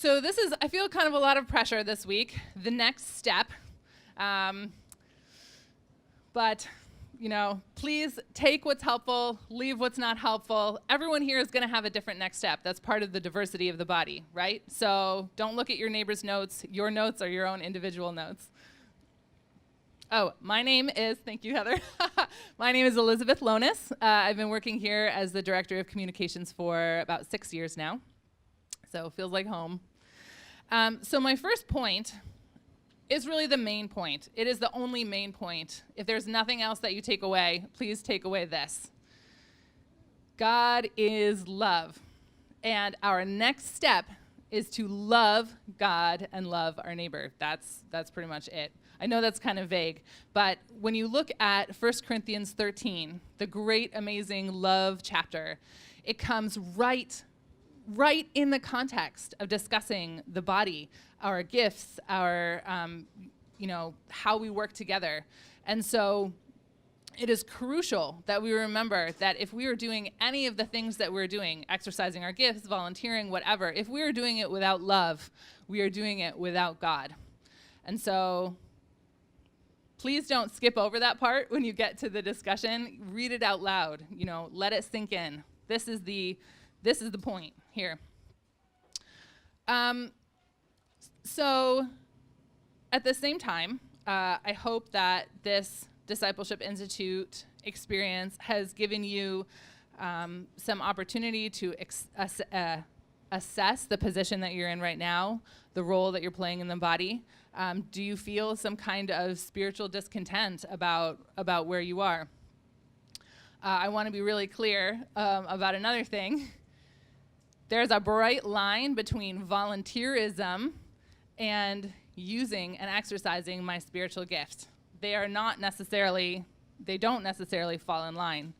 So I feel kind of a lot of pressure this week, the next step. But, please take what's helpful, leave what's not helpful. Everyone here is going to have a different next step. That's part of the diversity of the body, right? So don't look at your neighbor's notes. Your notes are your own individual notes. Oh, thank you, Heather. My name is Elizabeth Lonis. I've been working here as the Director of Communications for about 6 years now. So it feels like home. So my first point is really the main point. It is the only main point. If there's nothing else that you take away, please take away this. God is love. And our next step is to love God and love our neighbor. That's pretty much it. I know that's kind of vague, but when you look at 1 Corinthians 13, the great, amazing love chapter, it comes right in the context of discussing the body, our gifts, our, how we work together. And so it is crucial that we remember that if we are doing any of the things that we're doing, exercising our gifts, volunteering, whatever, if we are doing it without love, we are doing it without God. And so please don't skip over that part when you get to the discussion. Read it out loud. Let it sink in. This is the point here. So at the same time, I hope that this Discipleship Institute experience has given you some opportunity to assess the position that you're in right now, the role that you're playing in the body. Do you feel some kind of spiritual discontent about where you are? I want to be really clear about another thing. There's a bright line between volunteerism and using and exercising my spiritual gift. They don't necessarily fall in line.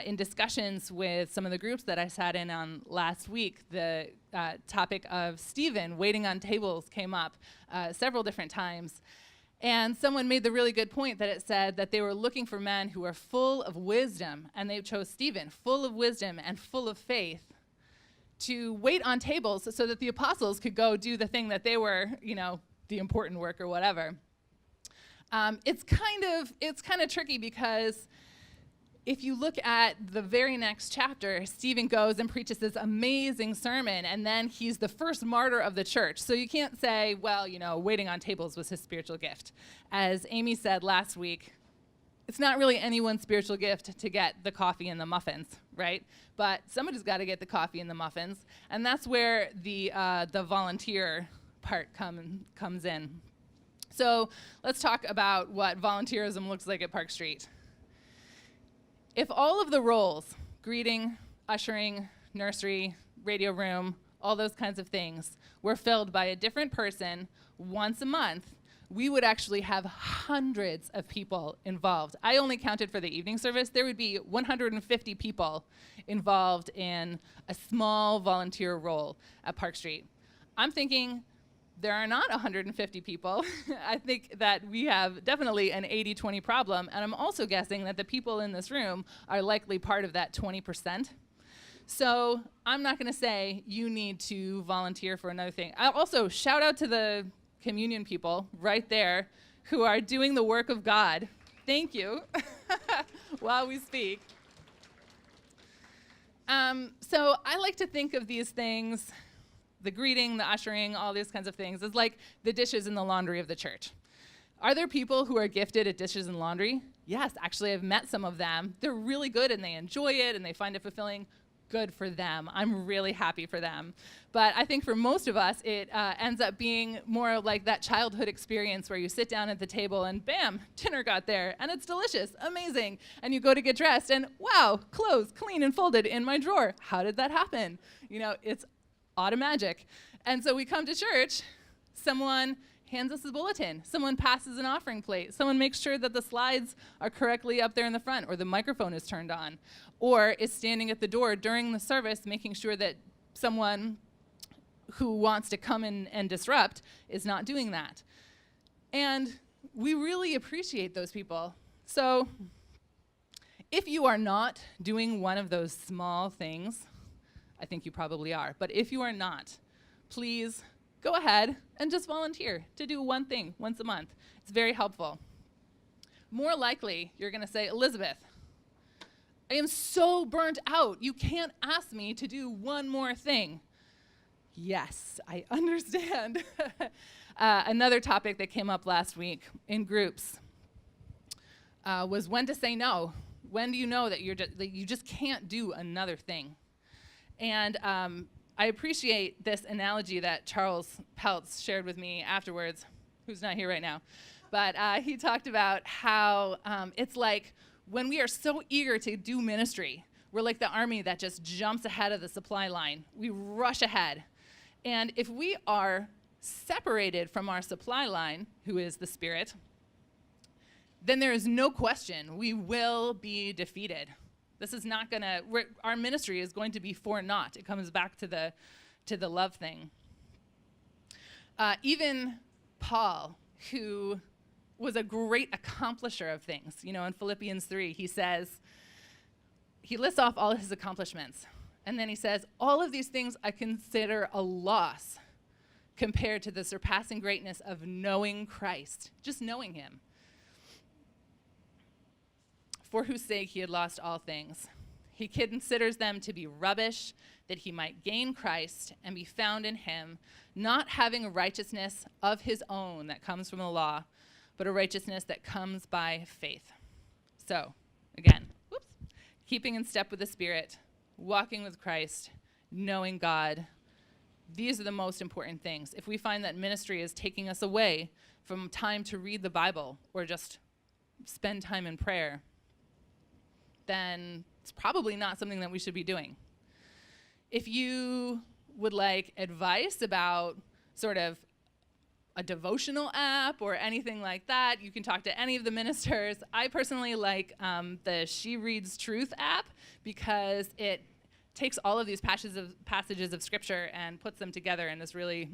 In discussions with some of the groups that I sat in on last week, the topic of Stephen waiting on tables came up several different times. And someone made the really good point that it said that they were looking for men who are full of wisdom, and they chose Stephen, full of wisdom and full of faith, to wait on tables so that the apostles could go do the thing that they were, the important work or whatever. It's kind of tricky because if you look at the very next chapter, Stephen goes and preaches this amazing sermon, and then he's the first martyr of the church. So you can't say, well, waiting on tables was his spiritual gift. As Amy said last week, it's not really anyone's spiritual gift to get the coffee and the muffins, right? But somebody's got to get the coffee and the muffins, and that's where the volunteer part comes in. So let's talk about what volunteerism looks like at Park Street. If all of the roles, greeting, ushering, nursery, radio room, all those kinds of things, were filled by a different person once a month, we would actually have hundreds of people involved. I only counted for the evening service. There would be 150 people involved in a small volunteer role at Park Street. I'm thinking there are not 150 people. I think that we have definitely an 80-20 problem, and I'm also guessing that the people in this room are likely part of that 20%. So I'm not going to say you need to volunteer for another thing. I'll also shout out to the communion people right there who are doing the work of God. Thank you while we speak. So I like to think of these things, the greeting, the ushering, all these kinds of things, as like the dishes in the laundry of the church. Are there people who are gifted at dishes and laundry? Yes, actually I've met some of them. They're really good and they enjoy it and they find it fulfilling. Good for them. I'm really happy for them. But I think for most of us, it ends up being more like that childhood experience where you sit down at the table and bam, dinner got there and it's delicious, amazing. And you go to get dressed and wow, clothes clean and folded in my drawer. How did that happen? It's automagic. And so we come to church, someone hands us a bulletin, someone passes an offering plate, someone makes sure that the slides are correctly up there in the front or the microphone is turned on, or is standing at the door during the service making sure that someone who wants to come in and disrupt is not doing that. And we really appreciate those people. So if you are not doing one of those small things, I think you probably are, but if you are not, please go ahead and just volunteer to do one thing once a month. It's very helpful. More likely, you're going to say, Elizabeth, I am so burnt out. You can't ask me to do one more thing. Yes, I understand. Another topic that came up last week in groups was when to say no. When do you know that you just can't do another thing? And I appreciate this analogy that Charles Peltz shared with me afterwards, who's not here right now. But he talked about how it's like when we are so eager to do ministry, we're like the army that just jumps ahead of the supply line. We rush ahead. And if we are separated from our supply line, who is the Spirit, then there is no question we will be defeated. This is not going to, our ministry is going to be for naught. It comes back to the love thing. Even Paul, who was a great accomplisher of things, in Philippians 3, he lists off all his accomplishments. And then he says, all of these things I consider a loss compared to the surpassing greatness of knowing Christ, just knowing him, for whose sake he had lost all things. He considers them to be rubbish, that he might gain Christ and be found in him, not having a righteousness of his own that comes from the law, but a righteousness that comes by faith. So, again, keeping in step with the Spirit, walking with Christ, knowing God. These are the most important things. If we find that ministry is taking us away from time to read the Bible or just spend time in prayer, then it's probably not something that we should be doing. If you would like advice about sort of a devotional app or anything like that, you can talk to any of the ministers. I personally like the She Reads Truth app because it takes all of these passages of Scripture and puts them together in this really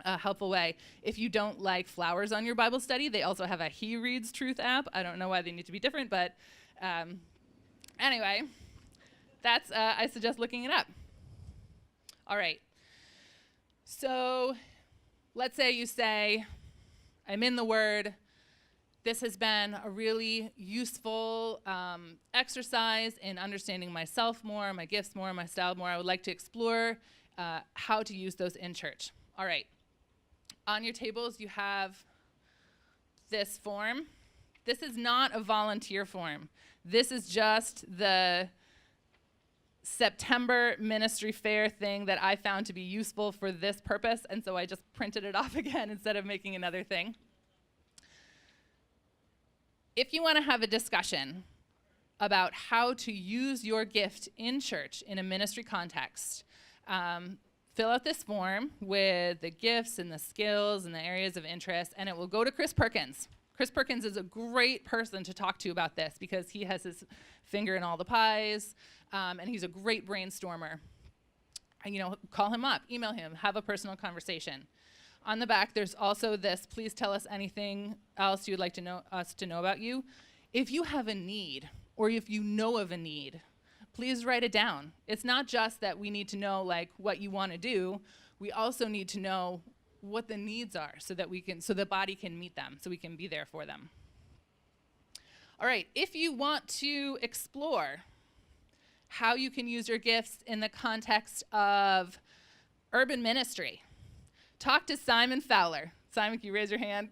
helpful way. If you don't like flowers on your Bible study, they also have a He Reads Truth app. I don't know why they need to be different, but anyway, that's I suggest looking it up. All right. So let's say you say, I'm in the Word. This has been a really useful exercise in understanding myself more, my gifts more, my style more. I would like to explore how to use those in church. All right. On your tables, you have this form. This is not a volunteer form. This is just the September ministry fair thing that I found to be useful for this purpose, and so I just printed it off again instead of making another thing. If you want to have a discussion about how to use your gift in church in a ministry context, fill out this form with the gifts and the skills and the areas of interest, and it will go to Chris Perkins. Chris Perkins is a great person to talk to about this because he has his finger in all the pies, and he's a great brainstormer. And, call him up, email him, have a personal conversation. On the back, there's also this, please tell us anything else you'd like us to know about you. If you have a need, or if you know of a need, please write it down. It's not just that we need to know what you want to do. We also need to know what the needs are so the body can meet them, so we can be there for them. All right, if you want to explore how you can use your gifts in the context of urban ministry, talk to Simon Fowler. Simon, can you raise your hand?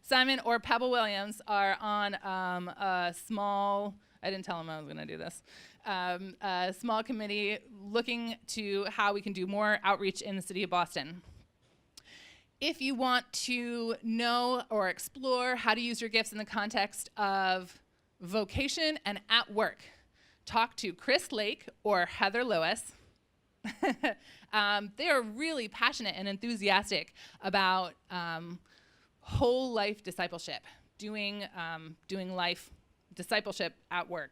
Simon or Pebble Williams are on a small, I didn't tell him I was going to do this, a small committee looking to how we can do more outreach in the city of Boston. If you want to know or explore how to use your gifts in the context of vocation and at work, talk to Chris Lake or Heather Lewis. They are really passionate and enthusiastic about whole life discipleship, doing life discipleship at work.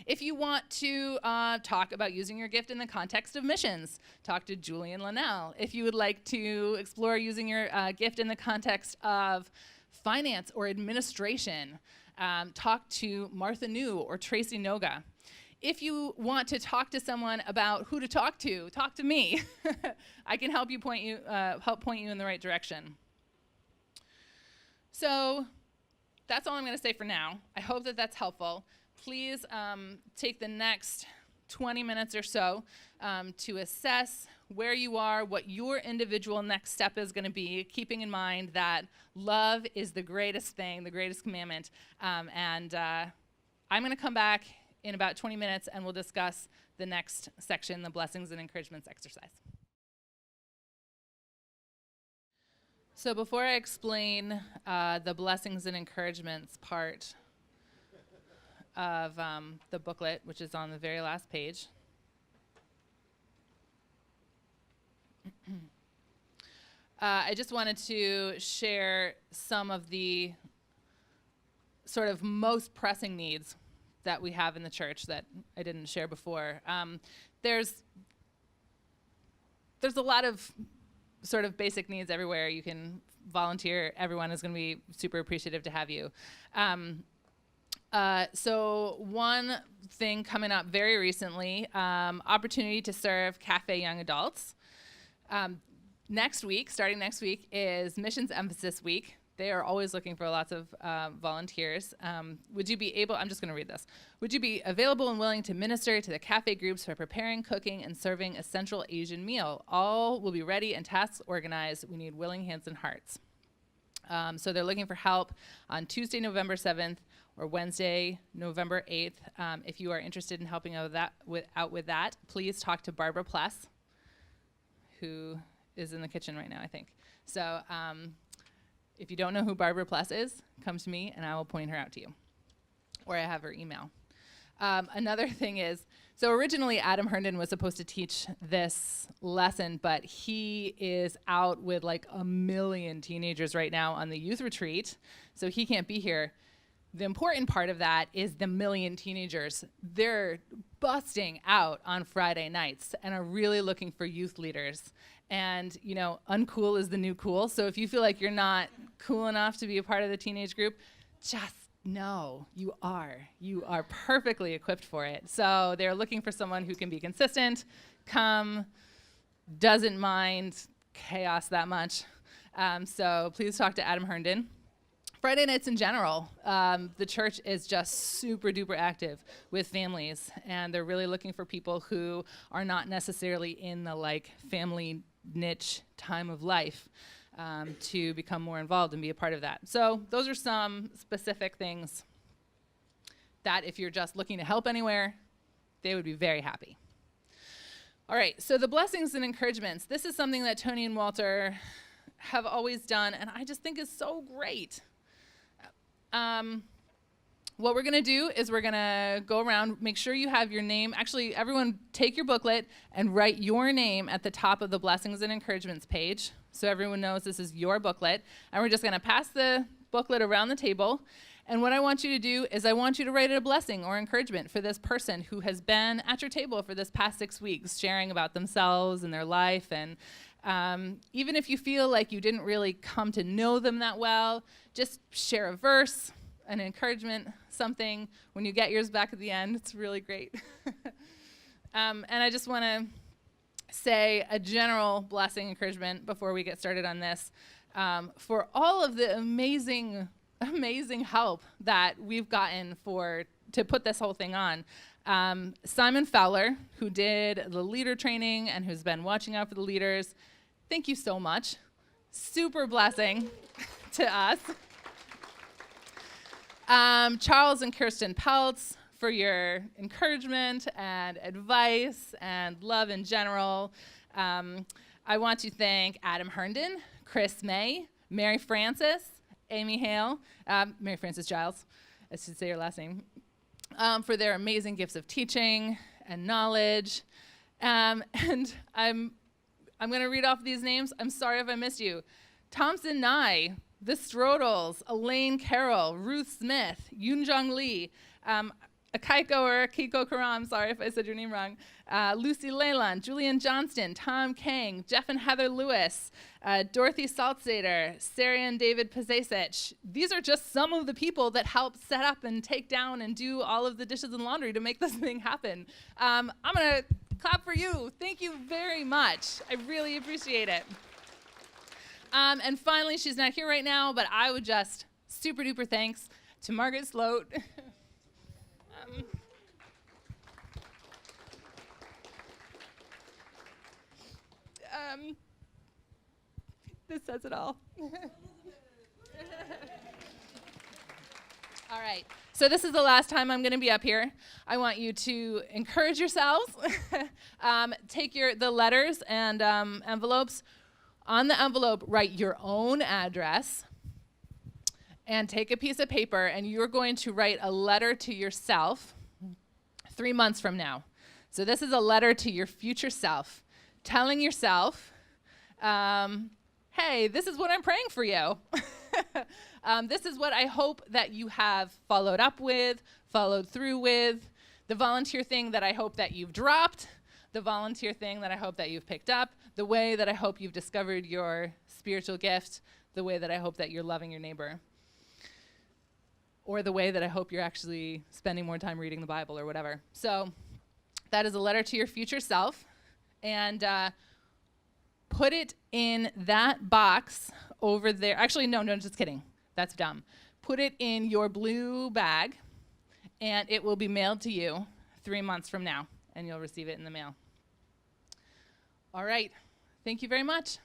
If you want to talk about using your gift in the context of missions, talk to Julian Linnell. If you would like to explore using your gift in the context of finance or administration, talk to Martha New or Tracy Noga. If you want to talk to someone about who to talk to me. I can help point you in the right direction. So that's all I'm going to say for now. I hope that that's helpful. Please take the next 20 minutes or so to assess where you are, what your individual next step is going to be, keeping in mind that love is the greatest thing, the greatest commandment. I'm going to come back in about 20 minutes, and we'll discuss the next section, the blessings and encouragements exercise. So before I explain the blessings and encouragements part of the booklet, which is on the very last page, I just wanted to share some of the sort of most pressing needs that we have in the church that I didn't share before. There's a lot of sort of basic needs everywhere. You can volunteer. Everyone is going to be super appreciative to have you. So one thing coming up very recently, opportunity to serve Cafe Young Adults. Starting next week, is Missions Emphasis Week. They are always looking for lots of volunteers. Would you be able, I'm just going to read this. Would you be available and willing to minister to the cafe groups for preparing, cooking, and serving a Central Asian meal? All will be ready and tasks organized. We need willing hands and hearts. So they're looking for help on Tuesday, November 7th or Wednesday, November 8th. If you are interested in helping out with that, please talk to Barbara Pless, who is in the kitchen right now, I think. So if you don't know who Barbara Pless is, come to me and I will point her out to you. Or I have her email. Another thing is, so originally Adam Herndon was supposed to teach this lesson, but he is out with like 1 million teenagers right now on the youth retreat, so he can't be here. The important part of that is the 1 million teenagers. They're busting out on Friday nights and are really looking for youth leaders. And, you know, uncool is the new cool. So if you feel like you're not cool enough to be a part of the teenage group, just know you are. You are perfectly equipped for it. So they're looking for someone who can be consistent, doesn't mind chaos that much. So please talk to Adam Herndon. Friday nights in general, the church is just super duper active with families, and they're really looking for people who are not necessarily in the like family niche time of life to become more involved and be a part of that. So those are some specific things that if you're just looking to help anywhere, they would be very happy. All right, so the blessings and encouragements. This is something that Tony and Walter have always done, and I just think is so great. What we're going to do is we're going to go around, make sure you have your name. Actually, everyone take your booklet and write your name at the top of the blessings and encouragements page so everyone knows this is your booklet. And we're just going to pass the booklet around the table. And what I want you to do is I want you to write a blessing or encouragement for this person who has been at your table for this past 6 weeks, sharing about themselves and their life. And even if you feel like you didn't really come to know them that well, just share a verse, an encouragement, something. When you get yours back at the end, it's really great. And I just want to say a general blessing, encouragement before we get started on this. For all of the amazing help that we've gotten to put this whole thing on. Simon Fowler, who did the leader training and who's been watching out for the leaders, thank you so much. Super blessing to us. Charles and Kirsten Peltz for your encouragement and advice and love in general. I want to thank Adam Herndon, Chris May, Mary Frances, Amy Hale, Mary Frances Giles, I should say your last name, for their amazing gifts of teaching and knowledge. And I'm going to read off these names. I'm sorry if I missed you. Thompson Nye, the Strodels, Elaine Carroll, Ruth Smith, Yoon Jong Lee. Akaiko or Akiko Karam, sorry if I said your name wrong, Lucy Leyland, Julian Johnston, Tom Kang, Jeff and Heather Lewis, Dorothy Saltzader, Sarah and David Pazasic. These are just some of the people that helped set up and take down and do all of the dishes and laundry to make this thing happen. I'm going to clap for you. Thank you very much. I really appreciate it. And finally, she's not here right now, but I would just super duper thanks to Margaret Sloat. This says it all. All right. So this is the last time I'm going to be up here. I want you to encourage yourselves. Take the letters and envelopes. On the envelope, write your own address. And take a piece of paper, and you're going to write a letter to yourself 3 months from now. So this is a letter to your future self, telling yourself, hey, this is what I'm praying for you. This is what I hope that you have followed up with, followed through with, the volunteer thing that I hope that you've dropped, the volunteer thing that I hope that you've picked up, the way that I hope you've discovered your spiritual gift, the way that I hope that you're loving your neighbor. Or the way that I hope you're actually spending more time reading the Bible or whatever. So that is a letter to your future self. And put it in that box over there. Actually, no, just kidding. That's dumb. Put it in your blue bag, and it will be mailed to you 3 months from now, and you'll receive it in the mail. All right. Thank you very much.